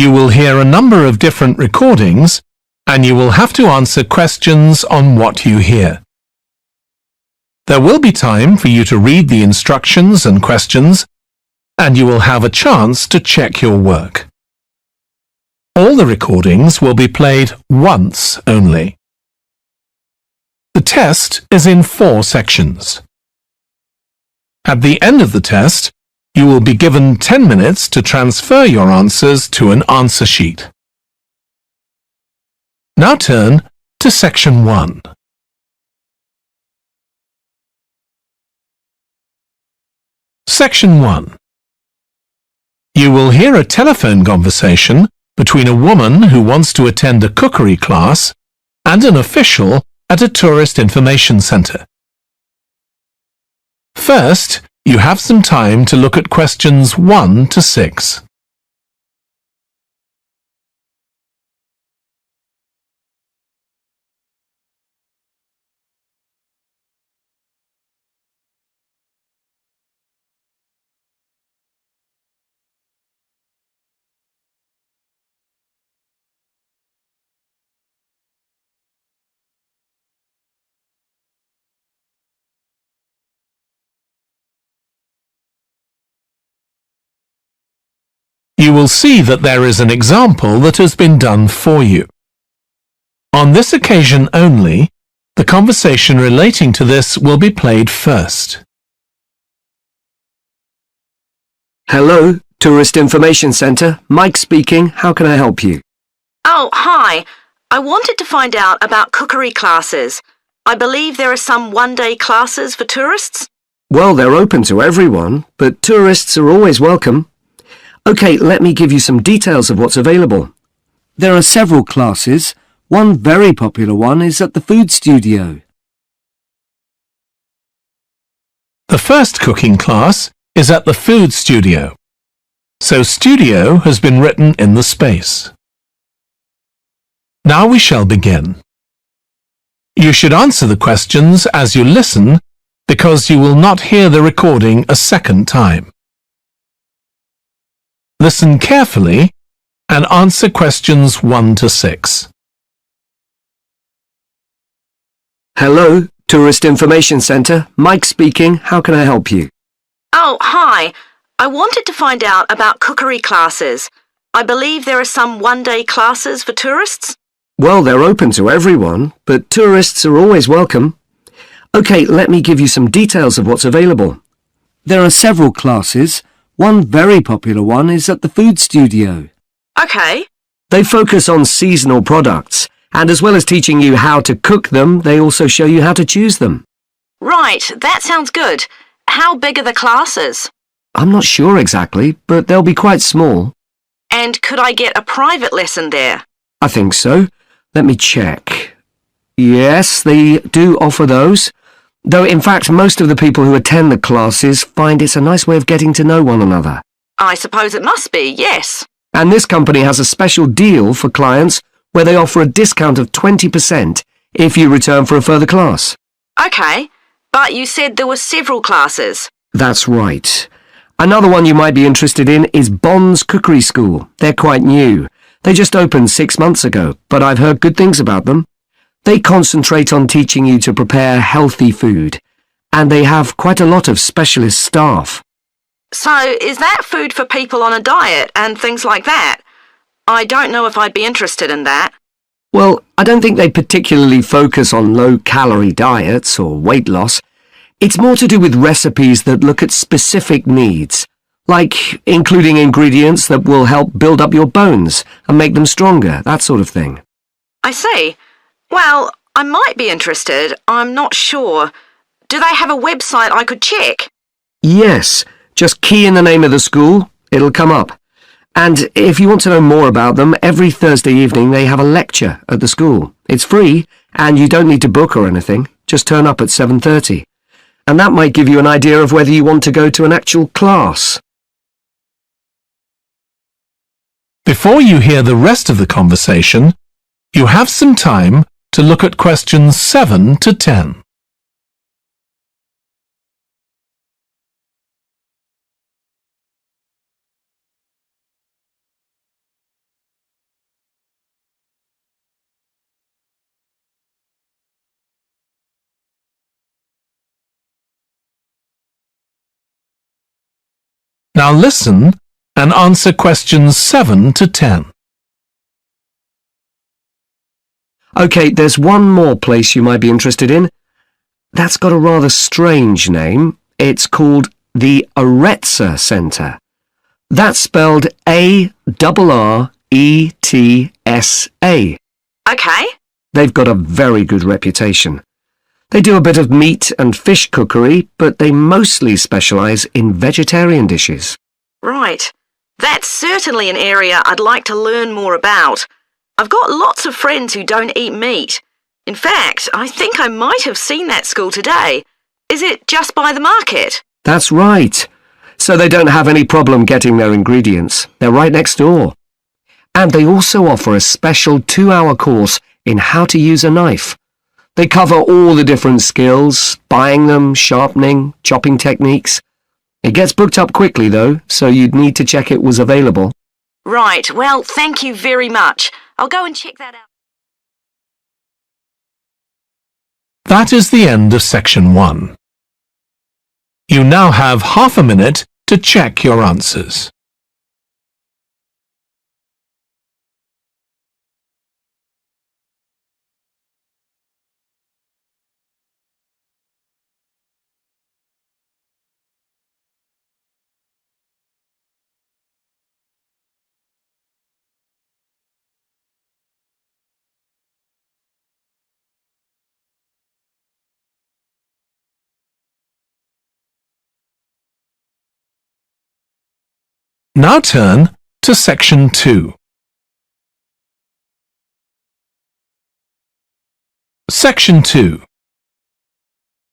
You will hear a number of different recordings, and you will have to answer questions on what you hear. There will be time for you to read the instructions and questions, and you will have a chance to check your work. All the recordings will be played once only. The test is in 4 sections. At the end of the test, you will be given 10 minutes to transfer your answers to an answer sheet. Now turn to Section 1. Section 1. You will hear a telephone conversation between a woman who wants to attend a cookery class and an official at a tourist information centre. First, you have some time to look at questions 1 to 6. You will see that there is an example that has been done for you. On this occasion only, the conversation relating to this will be played first. Hello, Tourist Information Centre. Mike speaking. How can I help you? Oh, hi. I wanted to find out about cookery classes. I believe there are some one-day classes for tourists. Well, they're open to everyone, but tourists are always welcome. OK, let me give you some details of what's available. There are several classes. One very popular one is at the food studio. The first cooking class is at the food studio, so studio has been written in the space. Now we shall begin. You should answer the questions as you listen because you will not hear the recording a second time. Listen carefully and answer questions 1 to 6. Hello, Tourist Information Centre. Mike speaking. How can I help you? Oh, hi. I wanted to find out about cookery classes. I believe there are some one-day classes for tourists. Well, they're open to everyone, but tourists are always welcome. OK, let me give you some details of what's available. There are several classes. One very popular one is at the food studio. OK. They focus on seasonal products, and as well as teaching you how to cook them, they also show you how to choose them. Right, that sounds good. How big are the classes? I'm not sure exactly, but they'll be quite small. And could I get a private lesson there? I think so. Let me check. Yes, they do offer those. Though, in fact, most of the people who attend the classes find it's a nice way of getting to know one another. I suppose it must be, yes. And this company has a special deal for clients where they offer a discount of 20% if you return for a further class. OK, but you said there were several classes. That's right. Another one you might be interested in is Bond's Cookery School. They're quite new. They just opened 6 months ago, but I've heard good things about them. They concentrate on teaching you to prepare healthy food, and they have quite a lot of specialist staff. So, is that food for people on a diet and things like that? I don't know if I'd be interested in that. Well, I don't think they particularly focus on low-calorie diets or weight loss. It's more to do with recipes that look at specific needs, like including ingredients that will help build up your bones and make them stronger, that sort of thing. I see. Well, I might be interested. I'm not sure. Do they have a website I could check? Yes, just key in the name of the school. It'll come up. And if you want to know more about them, every Thursday evening they have a lecture at the school. It's free, and you don't need to book or anything. Just turn up at 7:30. And that might give you an idea of whether you want to go to an actual class. Before you hear the rest of the conversation, you have some time to look at questions 7 to 10. Now listen and answer questions 7 to 10. OK, there's one more place you might be interested in. That's got a rather strange name. It's called the Ielts Centre. That's spelled A-R-R-E-T-S-A. OK. They've got a very good reputation. They do a bit of meat and fish cookery, but they mostly specialise in vegetarian dishes. Right. That's certainly an area I'd like to learn more about. I've got lots of friends who don't eat meat. In fact, I think I might have seen that school today. Is it just by the market? That's right. So they don't have any problem getting their ingredients. They're right next door. And they also offer a special 2-hour course in how to use a knife. They cover all the different skills, buying them, sharpening, chopping techniques. It gets booked up quickly, though, so you'd need to check it was available. Right, well, thank you very much. I'll go and check that out. That is the end of section 1. You now have half a minute to check your answers. Now turn to section 2. Section 2.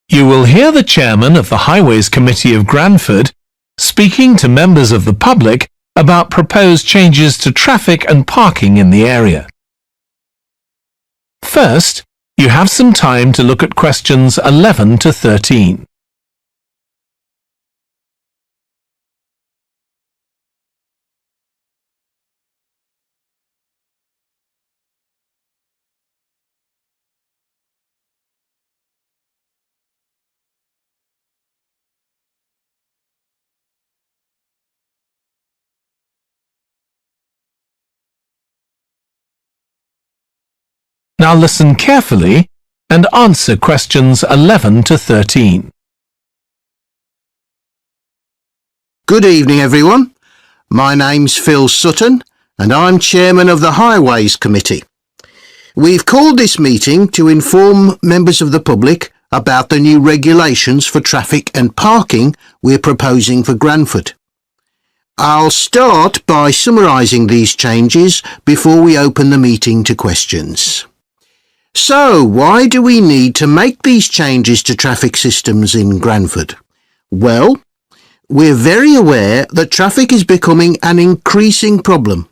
You will hear the chairman of the Highways Committee of Granford speaking to members of the public about proposed changes to traffic and parking in the area. First, you have some time to look at questions 11 to 13. Now listen carefully and answer questions 11 to 13. Good evening, everyone. My name's Phil Sutton, and I'm chairman of the Highways Committee. We've called this meeting to inform members of the public about the new regulations for traffic and parking we're proposing for Granford. I'll start by summarising these changes before we open the meeting to questions. So, why do we need to make these changes to traffic systems in Granford? Well, we're very aware that traffic is becoming an increasing problem.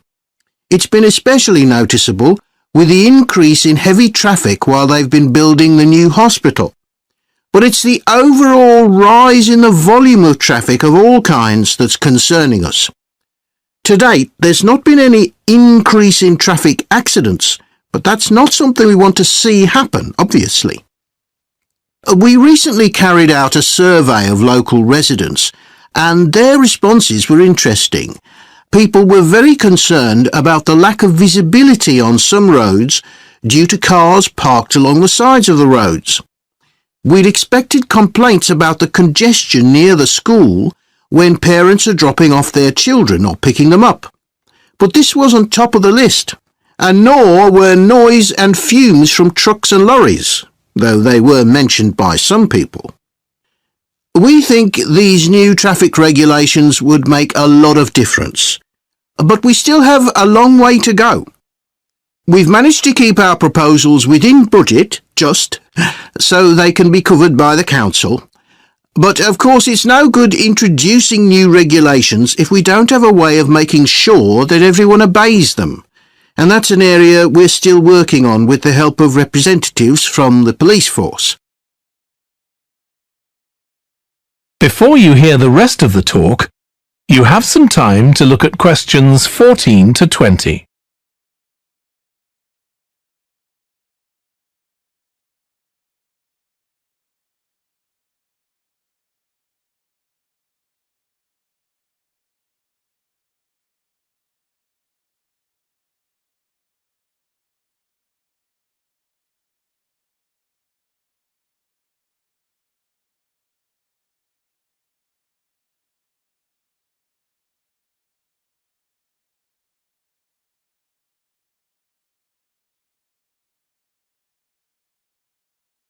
It's been especially noticeable with the increase in heavy traffic while they've been building the new hospital. But it's the overall rise in the volume of traffic of all kinds that's concerning us. To date, there's not been any increase in traffic accidents, but that's not something we want to see happen, obviously. We recently carried out a survey of local residents, and their responses were interesting. People were very concerned about the lack of visibility on some roads due to cars parked along the sides of the roads. We'd expected complaints about the congestion near the school when parents are dropping off their children or picking them up. But this wasn't top of the list, and nor were noise and fumes from trucks and lorries, though they were mentioned by some people. We think these new traffic regulations would make a lot of difference, but we still have a long way to go. We've managed to keep our proposals within budget, just so they can be covered by the council. But of course it's no good introducing new regulations if we don't have a way of making sure that everyone obeys them. And that's an area we're still working on with the help of representatives from the police force. Before you hear the rest of the talk, you have some time to look at questions 14 to 20.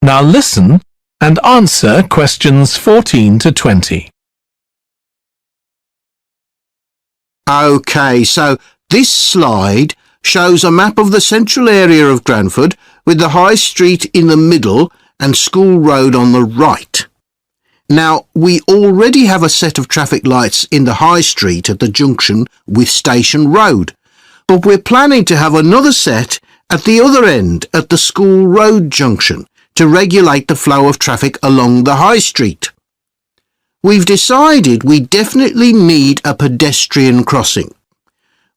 Now listen and answer questions 14 to 20. OK, so this slide shows a map of the central area of Granford with the High Street in the middle and School Road on the right. Now, we already have a set of traffic lights in the High Street at the junction with Station Road, but we're planning to have another set at the other end at the School Road junction to regulate the flow of traffic along the High Street. We've decided we definitely need a pedestrian crossing.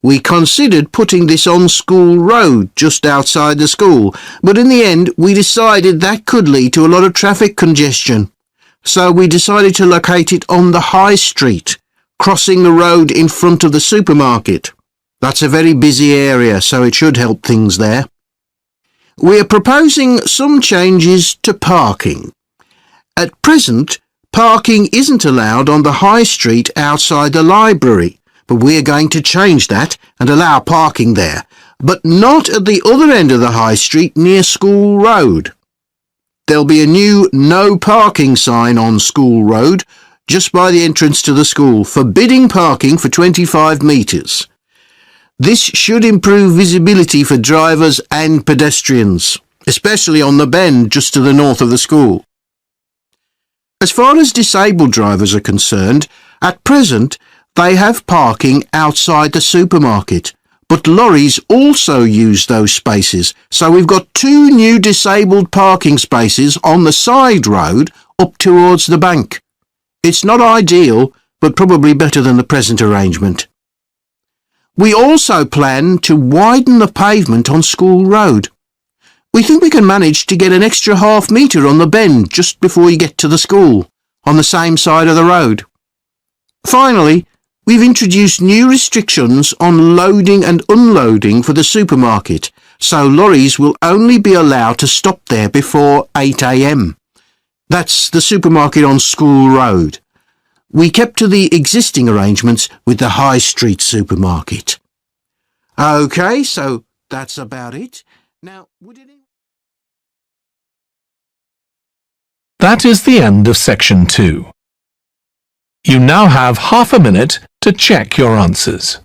We considered putting this on School Road just outside the school, but in the end we decided that could lead to a lot of traffic congestion. So we decided to locate it on the High Street, crossing the road in front of the supermarket. That's a very busy area, so it should help things there. We are proposing some changes to parking. At present, parking isn't allowed on the High Street outside the library, but we are going to change that and allow parking there, but not at the other end of the High Street near School Road. There'll be a new no parking sign on School Road just by the entrance to the school, forbidding parking for 25 metres. This should improve visibility for drivers and pedestrians, especially on the bend just to the north of the school. As far as disabled drivers are concerned, at present they have parking outside the supermarket, but lorries also use those spaces, so we've got 2 new disabled parking spaces on the side road up towards the bank. It's not ideal, but probably better than the present arrangement. We also plan to widen the pavement on School Road. We think we can manage to get an extra half metre on the bend just before you get to the school, on the same side of the road. Finally, we've introduced new restrictions on loading and unloading for the supermarket, so lorries will only be allowed to stop there before 8 a.m. That's the supermarket on School Road. We kept to the existing arrangements with the High Street supermarket. OK, so that's about it. Now, That is the end of section 2. You now have half a minute to check your answers.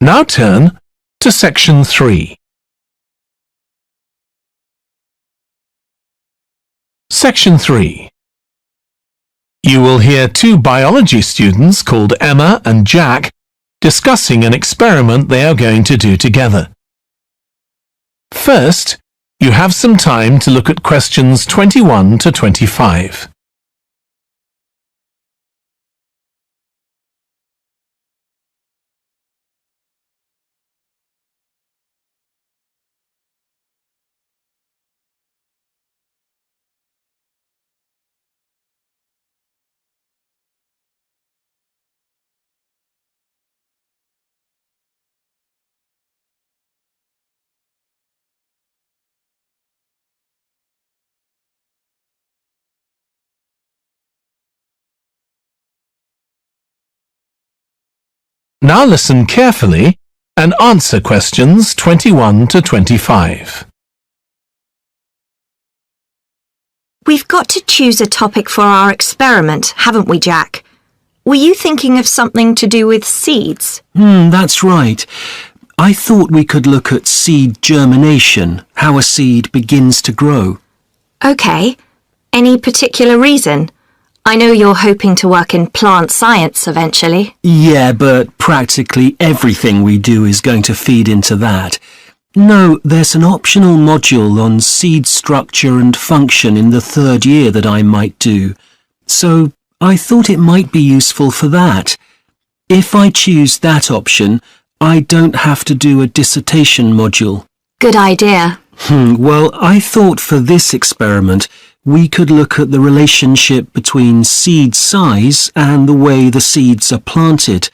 Now turn to section 3. Section 3. You will hear 2 biology students called Emma and Jack discussing an experiment they are going to do together. First, you have some time to look at questions 21 to 25. Now listen carefully and answer questions 21 to 25. We've got to choose a topic for our experiment, haven't we, Jack? Were you thinking of something to do with seeds? That's right. I thought we could look at seed germination, how a seed begins to grow. OK. Any particular reason? I know you're hoping to work in plant science eventually. Yeah, but practically everything we do is going to feed into that. No, there's an optional module on seed structure and function in the 3rd year that I might do. So I thought it might be useful for that. If I choose that option, I don't have to do a dissertation module. Good idea. Well, I thought for this experiment we could look at the relationship between seed size and the way the seeds are planted.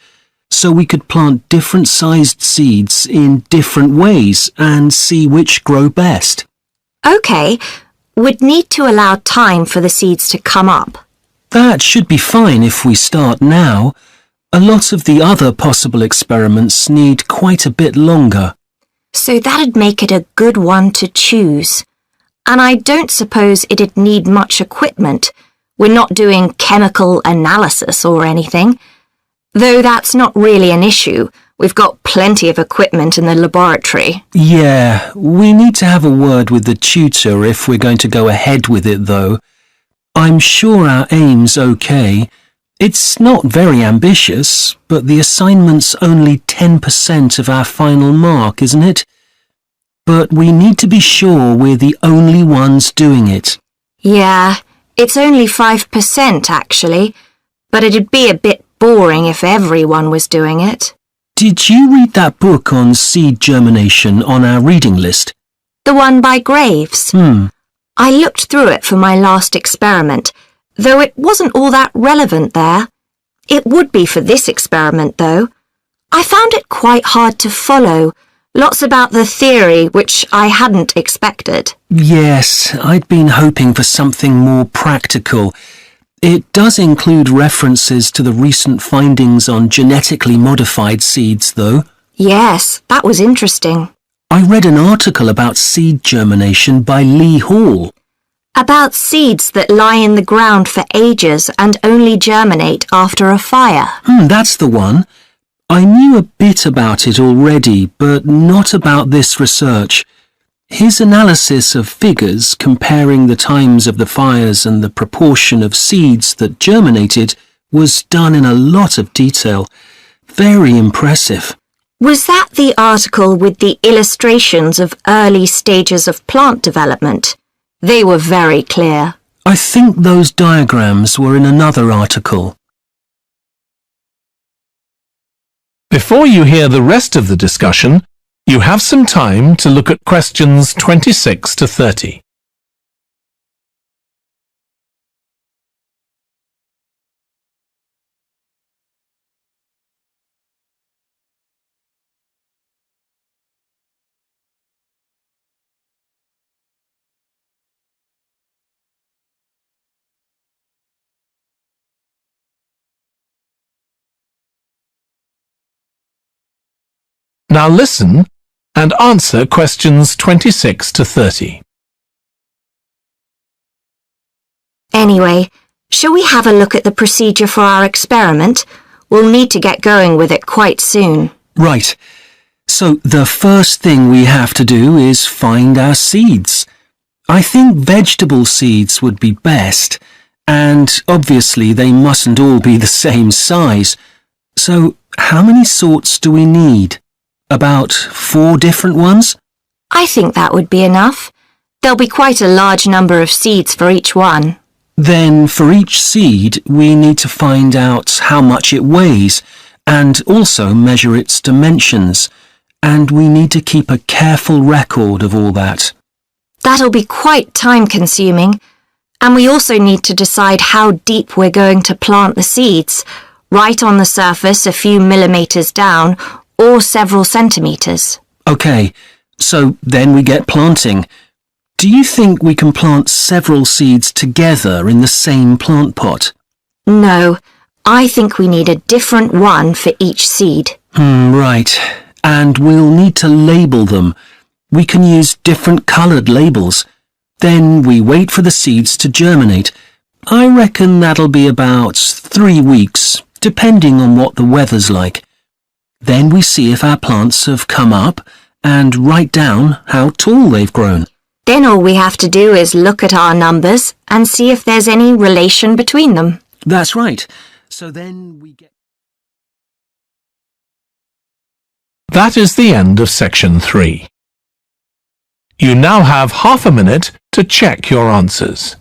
So we could plant different sized seeds in different ways and see which grow best. OK, we'd need to allow time for the seeds to come up. That should be fine if we start now. A lot of the other possible experiments need quite a bit longer. So that'd make it a good one to choose. And I don't suppose it'd need much equipment. We're not doing chemical analysis or anything. Though that's not really an issue. We've got plenty of equipment in the laboratory. Yeah, we need to have a word with the tutor if we're going to go ahead with it, though. I'm sure our aim's okay. It's not very ambitious, but the assignment's only 10% of our final mark, isn't it? But we need to be sure we're the only ones doing it. Yeah, it's only 5% actually, but it'd be a bit boring if everyone was doing it. Did you read that book on seed germination on our reading list? The one by Graves? I looked through it for my last experiment, though it wasn't all that relevant there. It would be for this experiment, though. I found it quite hard to follow. Lots about the theory, which I hadn't expected. Yes, I'd been hoping for something more practical. It does include references to the recent findings on genetically modified seeds, though. Yes, that was interesting. I read an article about seed germination by Lee Hall. About seeds that lie in the ground for ages and only germinate after a fire. That's the one. I knew a bit about it already, but not about this research. His analysis of figures comparing the times of the fires and the proportion of seeds that germinated was done in a lot of detail. Very impressive. Was that the article with the illustrations of early stages of plant development? They were very clear. I think those diagrams were in another article. Before you hear the rest of the discussion, you have some time to look at questions 26 to 30. Now listen and answer questions 26 to 30. Anyway, shall we have a look at the procedure for our experiment? We'll need to get going with it quite soon. Right. So the first thing we have to do is find our seeds. I think vegetable seeds would be best, and obviously they mustn't all be the same size. So how many sorts do we need? About 4 different ones? I think that would be enough. There'll be quite a large number of seeds for each one. Then for each seed we need to find out how much it weighs and also measure its dimensions, and we need to keep a careful record of all that. That'll be quite time-consuming, and we also need to decide how deep we're going to plant the seeds, right on the surface a few millimetres down or several centimetres. OK, so then we get planting. Do you think we can plant several seeds together in the same plant pot? No, I think we need a different one for each seed. Right. And we'll need to label them. We can use different coloured labels. Then we wait for the seeds to germinate. I reckon that'll be about 3 weeks, depending on what the weather's like. Then we see if our plants have come up and write down how tall they've grown. Then all we have to do is look at our numbers and see if there's any relation between them. That's right. So then we get... That is the end of section 3. You now have half a minute to check your answers.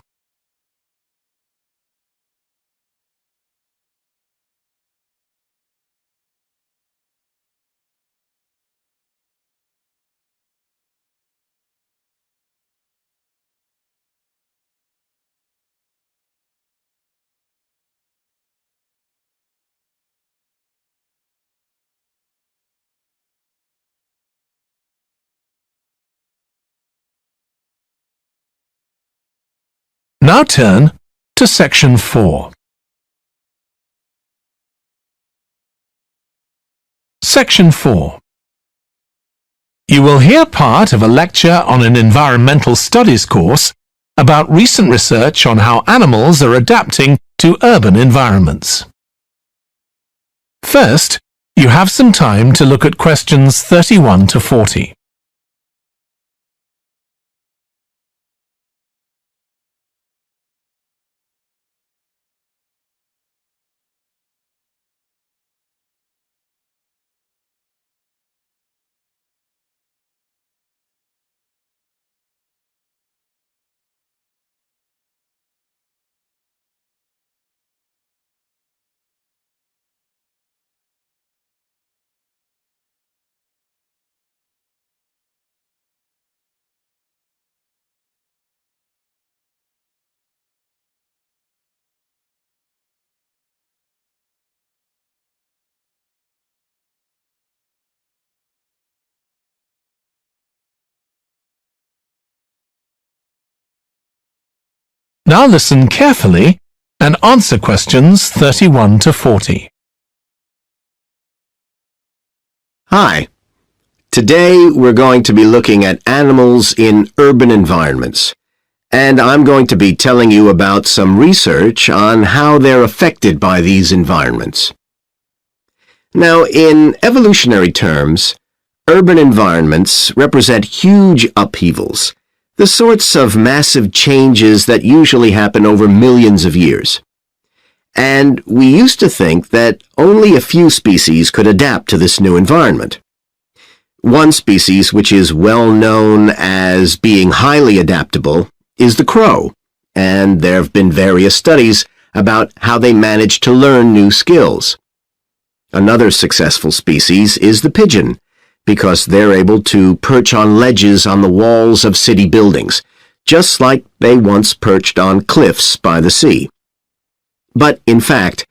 Now turn to Section 4. Section 4. You will hear part of a lecture on an environmental studies course about recent research on how animals are adapting to urban environments. First, you have some time to look at questions 31 to 40. Now listen carefully and answer questions 31 to 40. Hi. Today we're going to be looking at animals in urban environments, and I'm going to be telling you about some research on how they're affected by these environments. Now, in evolutionary terms, urban environments represent huge upheavals, the sorts of massive changes that usually happen over millions of years. And we used to think that only a few species could adapt to this new environment. One species which is well known as being highly adaptable is the crow, and there have been various studies about how they manage to learn new skills. Another successful species is the pigeon, because they're able to perch on ledges on the walls of city buildings, just like they once perched on cliffs by the sea. But, in fact,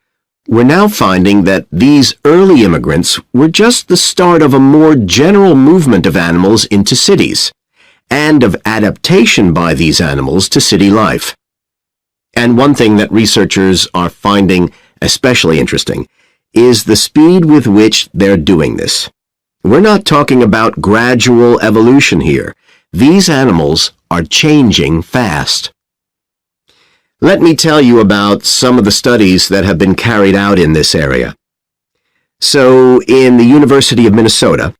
we're now finding that these early immigrants were just the start of a more general movement of animals into cities, and of adaptation by these animals to city life. And one thing that researchers are finding especially interesting is the speed with which they're doing this. We're not talking about gradual evolution here. These animals are changing fast. Let me tell you about some of the studies that have been carried out in this area. So, in the University of Minnesota,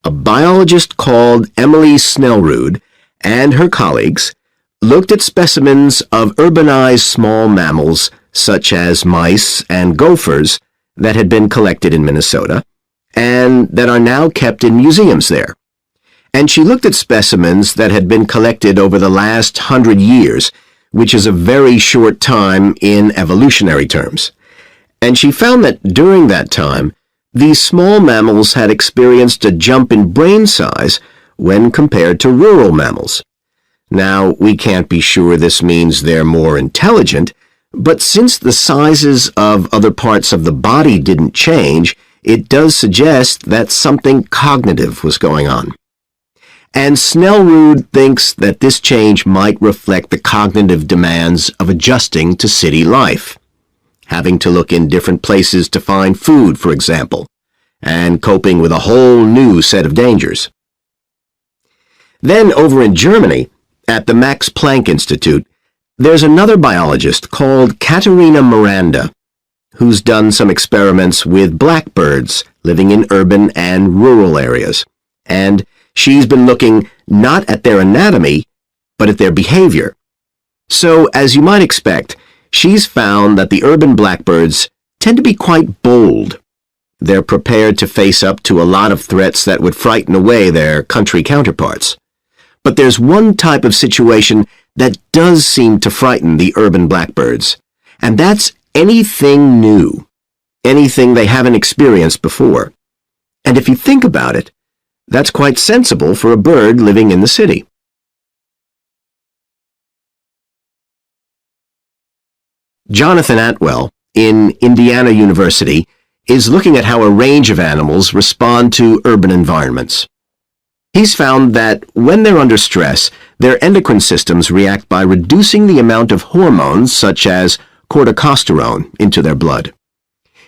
a biologist called Emily Snellrud and her colleagues looked at specimens of urbanized small mammals such as mice and gophers that had been collected in Minnesota and that are now kept in museums there. And she looked at specimens that had been collected over the last 100 years, which is a very short time in evolutionary terms. And she found that during that time, these small mammals had experienced a jump in brain size when compared to rural mammals. Now, we can't be sure this means they're more intelligent, but since the sizes of other parts of the body didn't change, it does suggest that something cognitive was going on. And Snellrud thinks that this change might reflect the cognitive demands of adjusting to city life, having to look in different places to find food, for example, and coping with a whole new set of dangers. Then over in Germany, at the Max Planck Institute, there's another biologist called Katharina Miranda, who's done some experiments with blackbirds living in urban and rural areas, and she's been looking not at their anatomy, but at their behavior. So, as you might expect, she's found that the urban blackbirds tend to be quite bold. They're prepared to face up to a lot of threats that would frighten away their country counterparts. But there's one type of situation that does seem to frighten the urban blackbirds, and that's anything new, anything they haven't experienced before. And if you think about it, that's quite sensible for a bird living in the city. Jonathan Atwell, in Indiana University, is looking at how a range of animals respond to urban environments. He's found that when they're under stress, their endocrine systems react by reducing the amount of hormones such as corticosterone into their blood.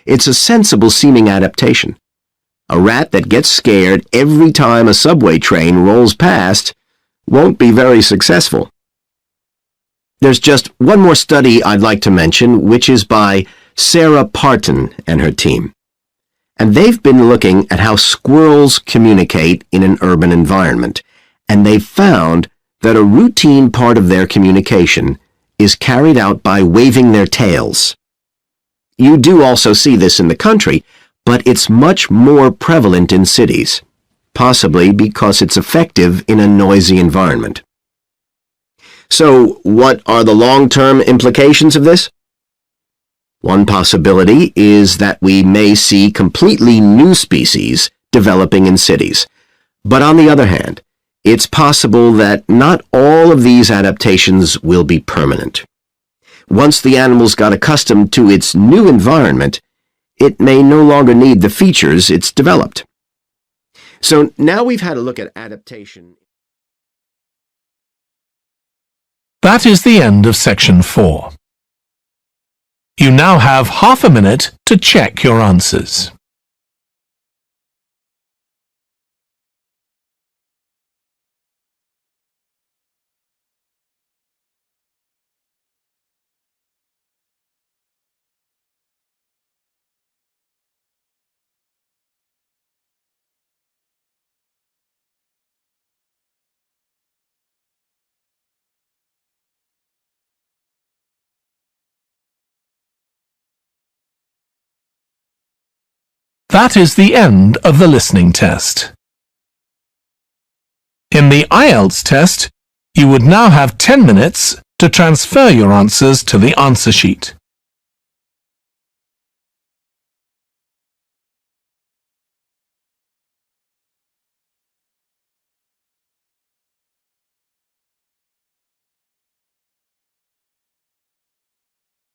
It's a sensible-seeming adaptation. A rat that gets scared every time a subway train rolls past won't be very successful. There's just one more study I'd like to mention, which is by Sarah Parton and her team. And they've been looking at how squirrels communicate in an urban environment, and they've found that a routine part of their communication is carried out by waving their tails. You do also see this in the country, but it's much more prevalent in cities, possibly because it's effective in a noisy environment. So, what are the long-term implications of this? One possibility is that we may see completely new species developing in cities. But on the other hand, it's possible that not all of these adaptations will be permanent. Once the animals got accustomed to its new environment, it may no longer need the features it's developed. So now we've had a look at adaptation. That is the end of section 4. You now have half a minute to check your answers. That is the end of the listening test. In the Ielts test, you would now have 10 minutes to transfer your answers to the answer sheet.